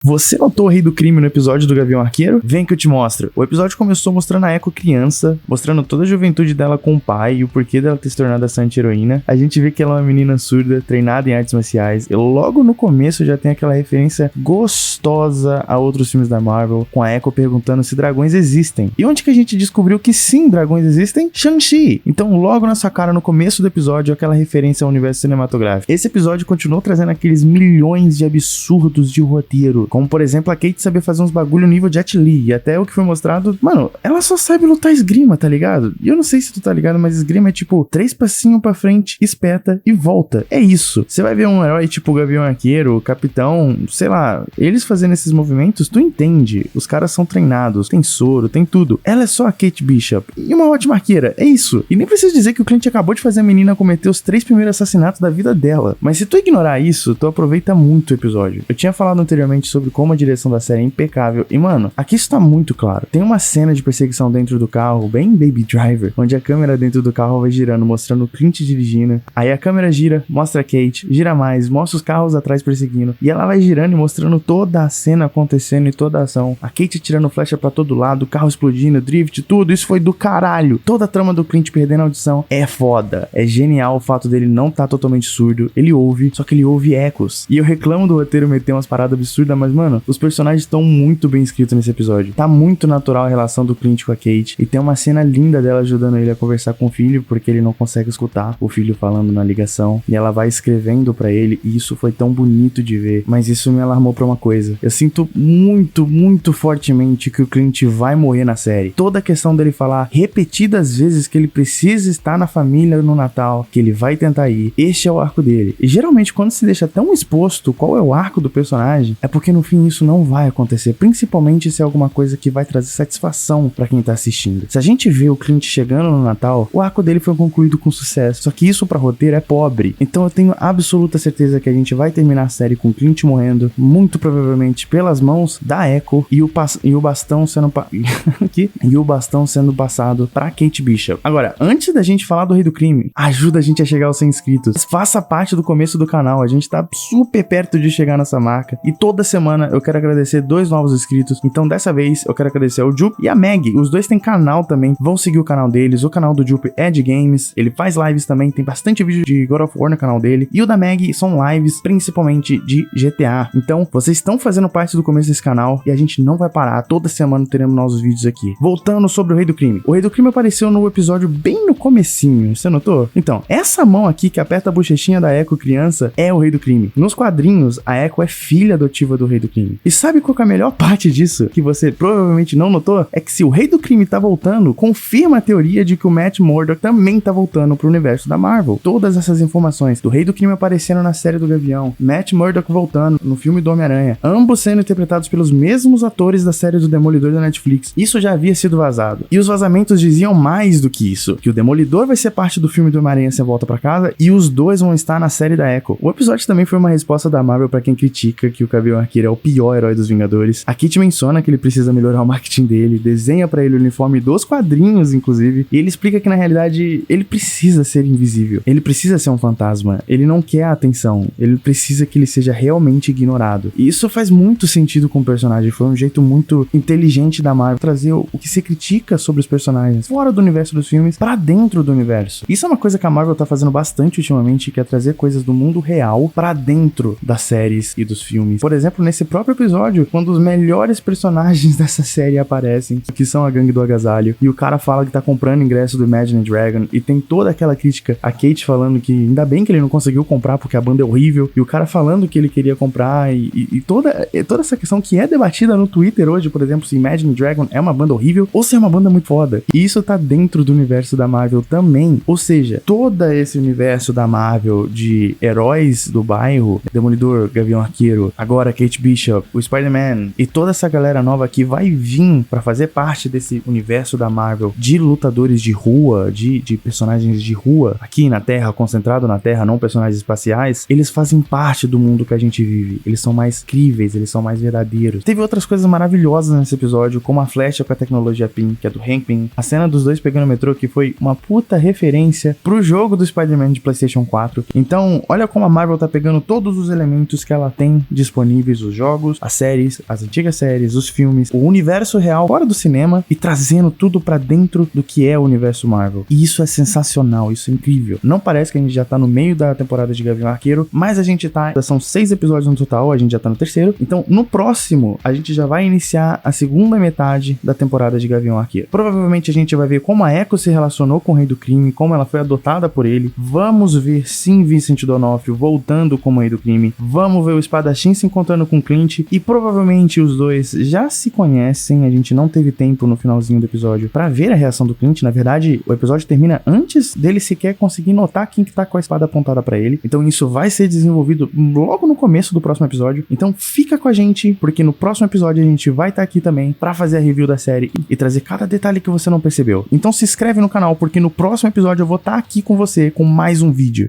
Você notou o Rei do Crime no episódio do Gavião Arqueiro? Vem que eu te mostro. O episódio começou mostrando a Echo criança, mostrando toda a juventude dela com o pai e o porquê dela ter se tornado essa anti-heroína. A gente vê que ela é uma menina surda, treinada em artes marciais, e logo no começo já tem aquela referência gostosa a outros filmes da Marvel, com a Echo perguntando se dragões existem. E onde que a gente descobriu que sim, dragões existem? Shang-Chi! Então logo na sua cara, no começo do episódio, aquela referência ao universo cinematográfico. Esse episódio continuou trazendo aqueles milhões de absurdos de roteiro, como, por exemplo, a Kate saber fazer uns bagulho nível Jet Li. E até o que foi mostrado, mano, ela só sabe lutar esgrima, tá ligado? E eu não sei se tu tá ligado, mas esgrima é tipo 3 passinhos pra frente, espeta e volta. É isso. Você vai ver um herói tipo o Gavião Arqueiro, o Capitão, sei lá, eles fazendo esses movimentos, tu entende. Os caras são treinados, tem soro, tem tudo. Ela é só a Kate Bishop. E uma ótima arqueira, é isso. E nem preciso dizer que o Clint acabou de fazer a menina cometer os 3 primeiros assassinatos da vida dela. Mas se tu ignorar isso, tu aproveita muito o episódio. Eu tinha falado anteriormente sobre como a direção da série é impecável. E, mano, aqui isso tá muito claro. Tem uma cena de perseguição dentro do carro, bem Baby Driver, onde a câmera dentro do carro vai girando, mostrando o Clint dirigindo. Aí a câmera gira, mostra a Kate, gira mais, mostra os carros atrás perseguindo. E ela vai girando e mostrando toda a cena acontecendo e toda a ação. A Kate tirando flecha pra todo lado, o carro explodindo, drift, tudo. Isso foi do caralho. Toda a trama do Clint perdendo a audição é foda. É genial o fato dele não tá totalmente surdo. Ele ouve, só que ele ouve ecos. E eu reclamo do roteiro meter umas paradas absurdas, mas, mano, os personagens estão muito bem escritos nesse episódio. Tá muito natural a relação do Clint com a Kate. E tem uma cena linda dela ajudando ele a conversar com o filho, porque ele não consegue escutar o filho falando na ligação. E ela vai escrevendo pra ele, e isso foi tão bonito de ver. Mas isso me alarmou pra uma coisa. Eu sinto muito, muito fortemente que o Clint vai morrer na série. Toda a questão dele falar repetidas vezes que ele precisa estar na família no Natal, que ele vai tentar ir. Este é o arco dele. E geralmente quando se deixa tão exposto qual é o arco do personagem, é porque no fim isso não vai acontecer, principalmente se é alguma coisa que vai trazer satisfação pra quem tá assistindo. Se a gente vê o Clint chegando no Natal, o arco dele foi concluído com sucesso, só que isso pra roteiro é pobre. Então eu tenho absoluta certeza que a gente vai terminar a série com o Clint morrendo, muito provavelmente pelas mãos da Echo, e o bastão sendo e o bastão sendo passado pra Kate Bishop. Agora, antes da gente falar do Rei do Crime, ajuda a gente a chegar aos 100 inscritos. Faça parte do começo do canal, a gente tá super perto de chegar nessa marca, e toda semana eu quero agradecer 2 novos inscritos. Então dessa vez eu quero agradecer ao Jupe e a Meg. Os dois têm canal também, vão seguir o canal deles. O canal do Jupe é de games, ele faz lives também, tem bastante vídeo de God of War no canal dele. E o da Meg são lives principalmente de GTA. Então vocês estão fazendo parte do começo desse canal e a gente não vai parar, toda semana teremos novos vídeos aqui. Voltando sobre o Rei do Crime. O Rei do Crime apareceu no episódio bem no comecinho, você notou? Então, essa mão aqui que aperta a bochechinha da Echo criança é o Rei do Crime. Nos quadrinhos, a Echo é filha adotiva do Rei do Crime. E sabe qual que é a melhor parte disso, que você provavelmente não notou? É que se o Rei do Crime tá voltando, confirma a teoria de que o Matt Murdock também tá voltando pro universo da Marvel. Todas essas informações do Rei do Crime aparecendo na série do Gavião, Matt Murdock voltando no filme do Homem-Aranha, ambos sendo interpretados pelos mesmos atores da série do Demolidor da Netflix, isso já havia sido vazado. E os vazamentos diziam mais do que isso, que o Demolidor vai ser parte do filme do Homem-Aranha Sem Volta Pra Casa e os dois vão estar na série da Echo. O episódio também foi uma resposta da Marvel pra quem critica que o Gavião Arqueiro é o pior herói dos Vingadores. A Kate menciona que ele precisa melhorar o marketing dele, desenha pra ele o uniforme dos quadrinhos, inclusive, e ele explica que na realidade ele precisa ser invisível, ele precisa ser um fantasma, ele não quer a atenção, ele precisa que ele seja realmente ignorado. E isso faz muito sentido com o personagem, foi um jeito muito inteligente da Marvel trazer o que se critica sobre os personagens fora do universo dos filmes pra dentro do universo. Isso é uma coisa que a Marvel tá fazendo bastante ultimamente, que é trazer coisas do mundo real pra dentro das séries e dos filmes. Por exemplo, nesse próprio episódio, quando os melhores personagens dessa série aparecem, que são a gangue do agasalho, e o cara fala que tá comprando ingresso do Imagine Dragon, e tem toda aquela crítica, a Kate falando que ainda bem que ele não conseguiu comprar porque a banda é horrível, e o cara falando que ele queria comprar, e toda essa questão que é debatida no Twitter hoje, por exemplo, se Imagine Dragon é uma banda horrível ou se é uma banda muito foda. E isso tá dentro do universo da Marvel também, ou seja, todo esse universo da Marvel de heróis do bairro, Demolidor, Gavião Arqueiro, agora Kate Bishop, o Spider-Man e toda essa galera nova que vai vir pra fazer parte desse universo da Marvel de lutadores de rua, de personagens de rua aqui na Terra, concentrado na Terra, não personagens espaciais, eles fazem parte do mundo que a gente vive. Eles são mais críveis, eles são mais verdadeiros. Teve outras coisas maravilhosas nesse episódio, como a flecha com a tecnologia PIN, que é do Hank Pym, a cena dos dois pegando o metrô, que foi uma puta referência pro jogo do Spider-Man de PlayStation 4. Então, olha como a Marvel tá pegando todos os elementos que ela tem disponíveis, os jogos, as séries, as antigas séries, os filmes, o universo real fora do cinema e trazendo tudo pra dentro do que é o universo Marvel. E isso é sensacional, isso é incrível. Não parece que a gente já tá no meio da temporada de Gavião Arqueiro, mas a gente tá, são 6 episódios no total, a gente já tá no terceiro. Então, no próximo, a gente já vai iniciar a segunda metade da temporada de Gavião Arqueiro. Provavelmente a gente vai ver como a Echo se relacionou com o Rei do Crime, como ela foi adotada por ele. Vamos ver, sim, Vincent D'Onofrio voltando como Rei do Crime. Vamos ver o Espadachim se encontrando com Clint. E provavelmente os dois já se conhecem. A gente não teve tempo no finalzinho do episódio pra ver a reação do Clint. Na verdade, o episódio termina antes dele sequer conseguir notar quem que tá com a espada apontada pra ele. Então isso vai ser desenvolvido logo no começo do próximo episódio. Então fica com a gente, porque no próximo episódio a gente vai estar aqui também pra fazer a review da série e trazer cada detalhe que você não percebeu. Então se inscreve no canal, porque no próximo episódio eu vou estar aqui com você com mais um vídeo.